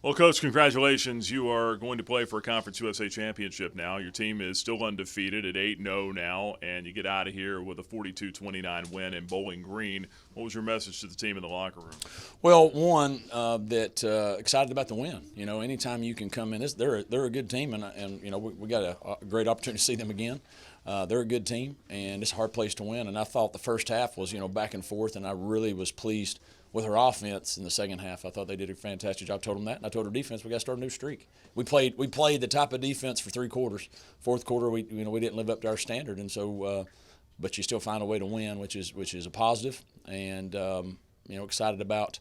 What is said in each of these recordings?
Well, Coach, congratulations. You are going to play for a Conference USA championship now. Your team is still undefeated at 8-0 now, and you get out of here with a 42-29 win in Bowling Green. What was your message to the team in the locker room? Well, one that excited about the win. You know, anytime you can come in, they're a good team, and you know we got a great opportunity to see them again. They're a good team, and it's a hard place to win. And I thought the first half was back and forth, and I really was pleased with her offense in the second half. I thought they did a fantastic job. I told them that, and I told our defense we got to start a new streak. We played the type of defense for 3 quarters. Fourth quarter, we didn't live up to our standard, and so. But you still find a way to win, which is a positive, and excited about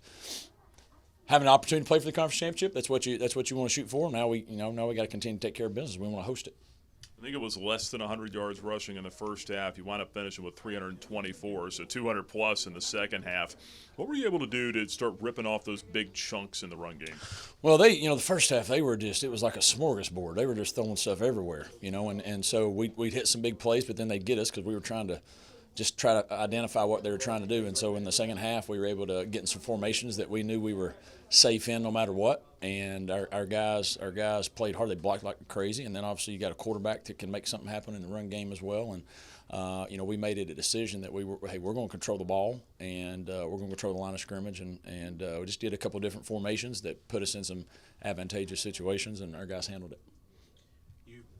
having an opportunity to play for the conference championship. That's what you want to shoot for. Now we got to continue to take care of business. We want to host it. I think it was less than 100 yards rushing in the first half. You wound up finishing with 324, so 200 plus in the second half. What were you able to do to start ripping off those big chunks in the run game? Well, the first half it was like a smorgasbord. They were just throwing stuff everywhere, and so we'd hit some big plays, but then they'd get us because we were trying to identify what they were trying to do. And so in the second half, we were able to get in some formations that we knew we were safe in no matter what. And our guys played hard. They blocked like crazy. And then obviously you got a quarterback that can make something happen in the run game as well. And we made it a decision that we're going to control the ball, and we're going to control the line of scrimmage. And we just did a couple of different formations that put us in some advantageous situations, and our guys handled it.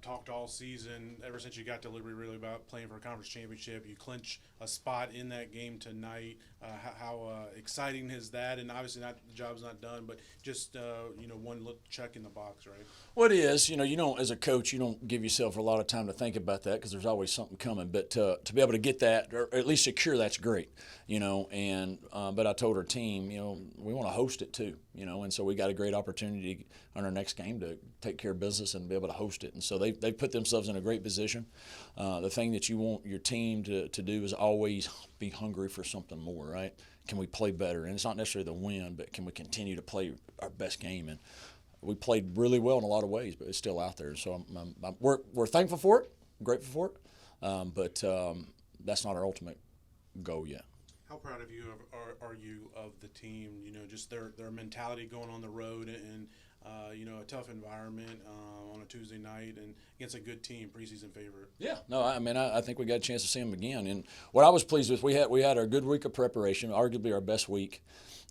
Talked all season, ever since you got to Liberty, really about playing for a conference championship. You clinch a spot in that game tonight. How exciting is that? And obviously, the job's not done, but just one look check in the box, right? Well, it is. You don't, as a coach, you don't give yourself a lot of time to think about that because there's always something coming. But to be able to get that, or at least secure, that's great. And but I told our team, we want to host it too. And so we got a great opportunity on our next game to take care of business and be able to host it. And so they put themselves in a great position. The thing that you want your team to do is always be hungry for something more, right? Can we play better? And it's not necessarily the win, but can we continue to play our best game? And we played really well in a lot of ways, but it's still out there. So we're thankful for it, grateful for it, but that's not our ultimate goal yet. How proud of you are you of the team? Just their mentality going on the road and a tough environment on a Tuesday night and against a good team, preseason favorite. Yeah, no, I think we got a chance to see them again. And what I was pleased with, we had a good week of preparation, arguably our best week.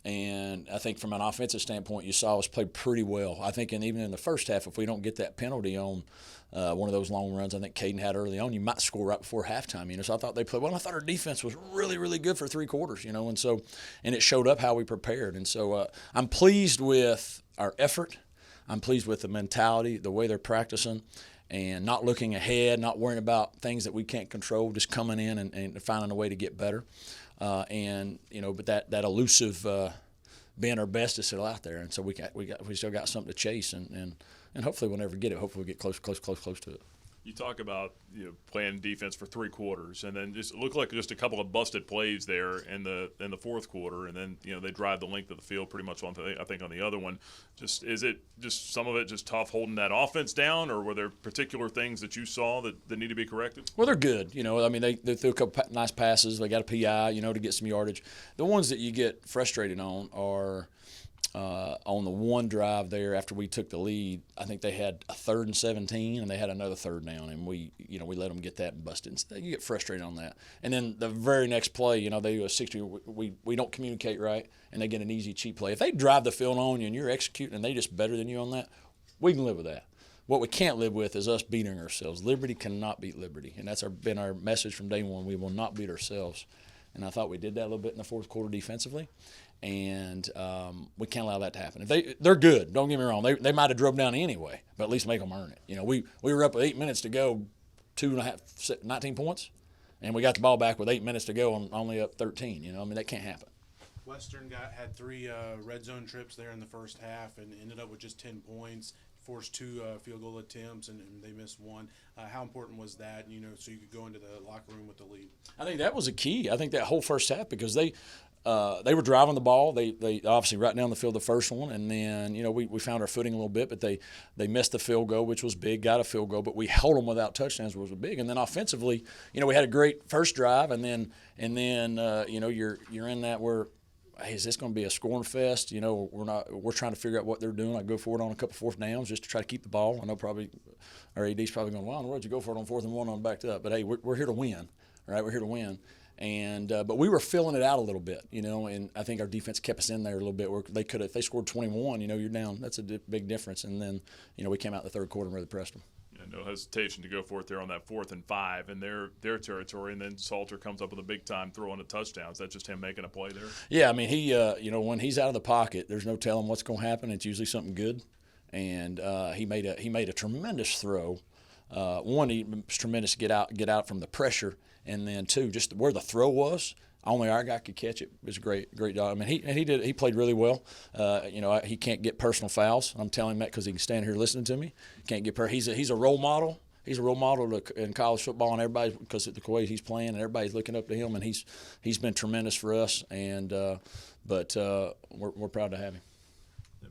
And I think from an offensive standpoint, you saw us play pretty well. I think, and even in the first half, if we don't get that penalty on one of those long runs I think Caden had early on, you might score right before halftime. So I thought they played well. I thought our defense was really, really good for 3 quarters. And it showed up how we prepared. And so I'm pleased with our effort. I'm pleased with the mentality, the way they're practicing, and not looking ahead, not worrying about things that we can't control, just coming in and finding a way to get better. But that elusive being our best is still out there, and so we still got something to chase, and hopefully we'll never get it. Hopefully we get close to it. You talk about playing defense for 3 quarters, and then just looked like just a couple of busted plays there in the fourth quarter, and then they drive the length of the field pretty much on I think on the other one. Is it just some of it just tough holding that offense down, or were there particular things that you saw that need to be corrected? Well, they're good. They threw a couple nice passes. They got a PI, to get some yardage. The ones that you get frustrated on are. On the one drive there after we took the lead, I think they had a 3rd and 17, and they had another 3rd down, and we let them get that and busted. And so you get frustrated on that. And then the very next play, they do a 60. We don't communicate right, and they get an easy cheap play. If they drive the field on you and you're executing, and they just better than you on that, we can live with that. What we can't live with is us beating ourselves. Liberty cannot beat Liberty, and that's been our message from day one. We will not beat ourselves. And I thought we did that a little bit in the fourth quarter defensively. And we can't allow that to happen. If they're good, don't get me wrong. They might have drove down anyway, but at least make them earn it. We were up with 8 minutes to go, 19 points, and we got the ball back with 8 minutes to go and only up 13. That can't happen. Western had 3 red zone trips there in the first half and ended up with just 10 points. Forced 2 field goal attempts, and they missed 1. How important was that, so you could go into the locker room with the lead? I think that was a key. I think that whole first half, because they were driving the ball. They obviously right down the field the first one, and then we found our footing a little bit, but they missed the field goal, which was big. Got a field goal, but we held them without touchdowns, which was big. And then offensively, we had a great first drive, and then you're in that where hey, is this going to be a scoring fest? You know, we're trying to figure out what they're doing. I go for it on a couple fourth downs just to try to keep the ball. I know probably our AD's probably going, why in the world did you go for it on 4th and 1 on backed up? But hey, we're here to win, right? We're here to win. And but we were filling it out a little bit, you know, and I think our defense kept us in there a little bit. Where they could, if they scored 21, you know, you're down. That's a big difference. And then, you know, we came out in the third quarter and really pressed them. No hesitation to go for it there on that 4th and 5 in their territory, and then Salter comes up with a big time throw on a touchdown. Is that just him making a play there? Yeah, I mean, he, you know, when he's out of the pocket, there's no telling what's going to happen. It's usually something good, and he made a tremendous throw. One, he was tremendous to get out from the pressure, and then two, just where the throw was. Only our guy could catch it. It was a great job. I mean, he played really well. You know, he can't get personal fouls. I'm telling him that because he can stand here listening to me. Can't get he's a role model. He's a role model in college football, and everybody, because of the way he's playing, and everybody's looking up to him, and he's been tremendous for us. And but we're proud to have him.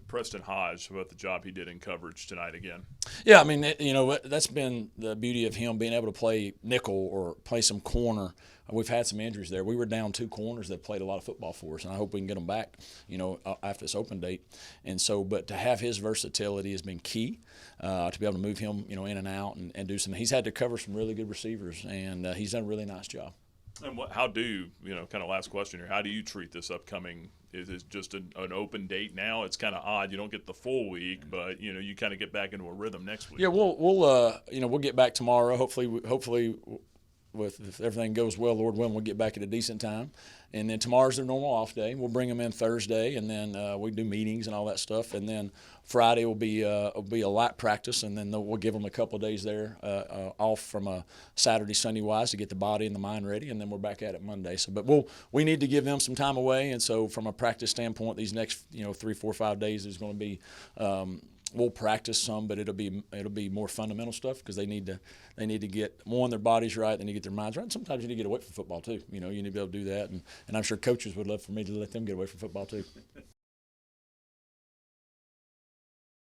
Preston Hodge, about the job he did in coverage tonight again. Yeah, I mean, you know, that's been the beauty of him being able to play nickel or play some corner. We've had some injuries there. We were down 2 corners that played a lot of football for us, and I hope we can get them back, you know, after this open date. And so, but to have his versatility has been key, to be able to move him, you know, in and out and do some. He's had to cover some really good receivers, and he's done a really nice job. And how do you know? Kind of last question here. How do you treat this upcoming? Is it just an open date now? It's kind of odd. You don't get the full week, but you know you kind of get back into a rhythm next week. Yeah, we'll get back tomorrow. Hopefully, if everything goes well, Lord willing, we'll get back at a decent time. And then tomorrow's their normal off day. We'll bring them in Thursday, and then we do meetings and all that stuff. And then Friday will be a light practice, and then we'll give them a couple of days there off from a Saturday, Sunday wise to get the body and the mind ready, and then we're back at it Monday. So, but we need to give them some time away, and so from a practice standpoint, these next 3, 4, 5 days is going to be. We'll practice some, but it'll be more fundamental stuff because they need to get their bodies right, they need to get their minds right. And sometimes you need to get away from football too. You know, you need to be able to do that, and I'm sure coaches would love for me to let them get away from football too.